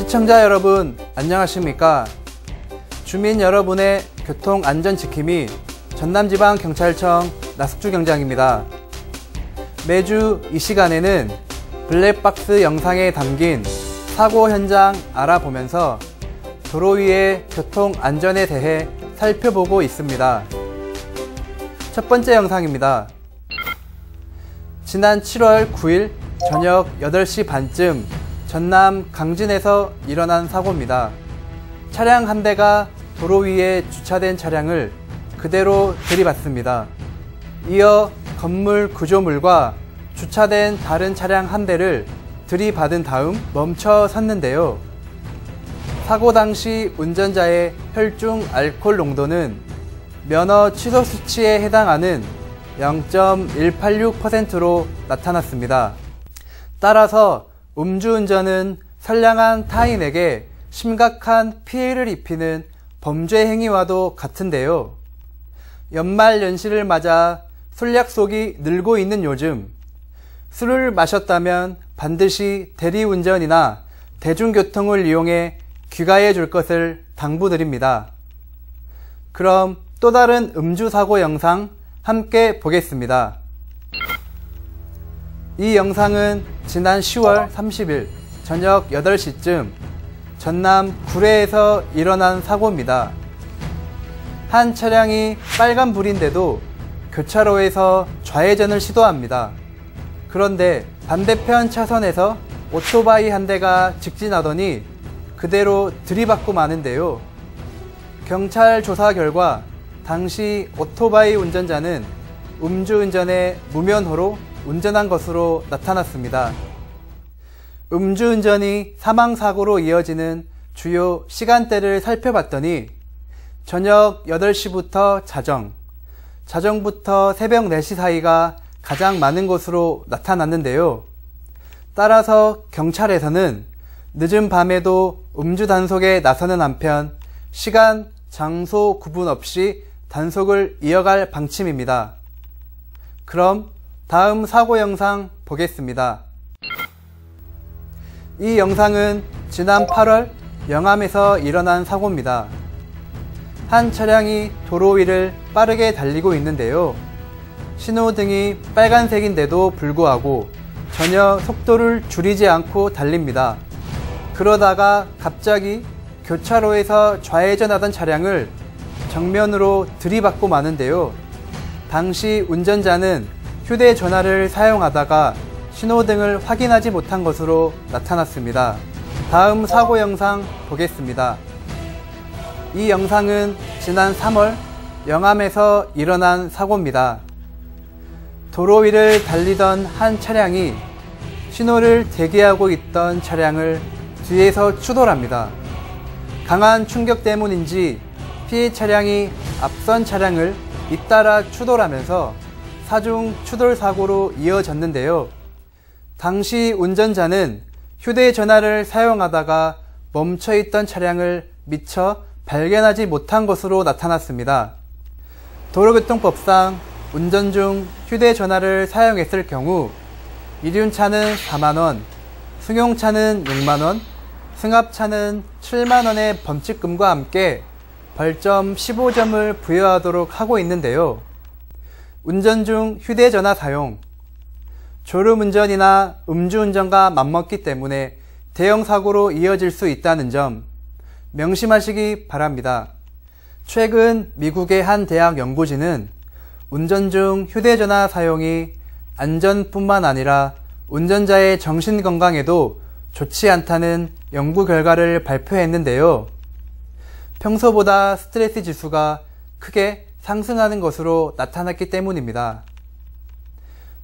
시청자 여러분 안녕하십니까? 주민 여러분의 교통 안전 지킴이 전남지방경찰청 나숙주경장입니다. 매주 이 시간에는 블랙박스 영상에 담긴 사고 현장 알아보면서 도로 위의 교통 안전에 대해 살펴보고 있습니다. 첫 번째 영상입니다. 지난 7월 9일 저녁 8시 반쯤 전남 강진에서 일어난 사고입니다. 차량 한 대가 도로 위에 주차된 차량을 그대로 들이받습니다. 이어 건물 구조물과 주차된 다른 차량 한 대를 들이받은 다음 멈춰 섰는데요. 사고 당시 운전자의 혈중 알코올 농도는 면허 취소 수치에 해당하는 0.186%로 나타났습니다. 따라서 음주운전은 선량한 타인에게 심각한 피해를 입히는 범죄 행위와도 같은데요. 연말 연시를 맞아 술 약속이 늘고 있는 요즘, 술을 마셨다면 반드시 대리운전이나 대중교통을 이용해 귀가해 줄 것을 당부드립니다. 그럼 또 다른 음주사고 영상 함께 보겠습니다. 이 영상은 지난 10월 30일 저녁 8시쯤 전남 구례에서 일어난 사고입니다. 한 차량이 빨간불인데도 교차로에서 좌회전을 시도합니다. 그런데 반대편 차선에서 오토바이 한 대가 직진하더니 그대로 들이받고 마는데요. 경찰 조사 결과 당시 오토바이 운전자는 음주운전에 무면허로 운전한 것으로 나타났습니다. 음주운전이 사망사고로 이어지는 주요 시간대를 살펴봤더니 저녁 8시부터 자정부터 새벽 4시 사이가 가장 많은 것으로 나타났는데요. 따라서 경찰에서는 늦은 밤에도 음주 단속에 나서는 한편 시간, 장소 구분 없이 단속을 이어갈 방침입니다. 그럼 다음 사고 영상 보겠습니다. 이 영상은 지난 8월 영암에서 일어난 사고입니다. 한 차량이 도로 위를 빠르게 달리고 있는데요. 신호등이 빨간색인데도 불구하고 전혀 속도를 줄이지 않고 달립니다. 그러다가 갑자기 교차로에서 좌회전하던 차량을 정면으로 들이받고 마는데요. 당시 운전자는 휴대전화를 사용하다가 신호등을 확인하지 못한 것으로 나타났습니다. 다음 사고 영상 보겠습니다. 이 영상은 지난 3월 영암에서 일어난 사고입니다. 도로 위를 달리던 한 차량이 신호를 대기하고 있던 차량을 뒤에서 추돌합니다. 강한 충격 때문인지 피해 차량이 앞선 차량을 잇따라 추돌하면서 사중 추돌 사고로 이어졌는데요. 당시 운전자는 휴대전화를 사용하다가 멈춰있던 차량을 미처 발견하지 못한 것으로 나타났습니다. 도로교통법상 운전 중 휴대전화를 사용했을 경우 이륜차는 4만원, 승용차는 6만원, 승합차는 7만원의 범칙금과 함께 벌점 15점을 부여하도록 하고 있는데요. 운전 중 휴대전화 사용, 졸음운전이나 음주운전과 맞먹기 때문에 대형 사고로 이어질 수 있다는 점 명심하시기 바랍니다. 최근 미국의 한 대학 연구진은 운전 중 휴대전화 사용이 안전뿐만 아니라 운전자의 정신건강에도 좋지 않다는 연구 결과를 발표했는데요. 평소보다 스트레스 지수가 크게 상승하는 것으로 나타났기 때문입니다.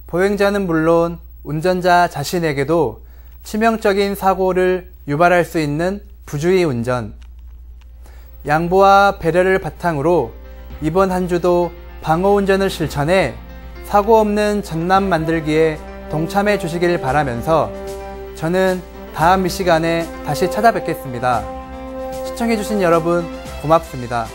보행자는 물론 운전자 자신에게도 치명적인 사고를 유발할 수 있는 부주의 운전. 양보와 배려를 바탕으로 이번 한 주도 방어운전을 실천해 사고 없는 전남 만들기에 동참해 주시길 바라면서 저는 다음 이 시간에 다시 찾아뵙겠습니다. 시청해주신 여러분 고맙습니다.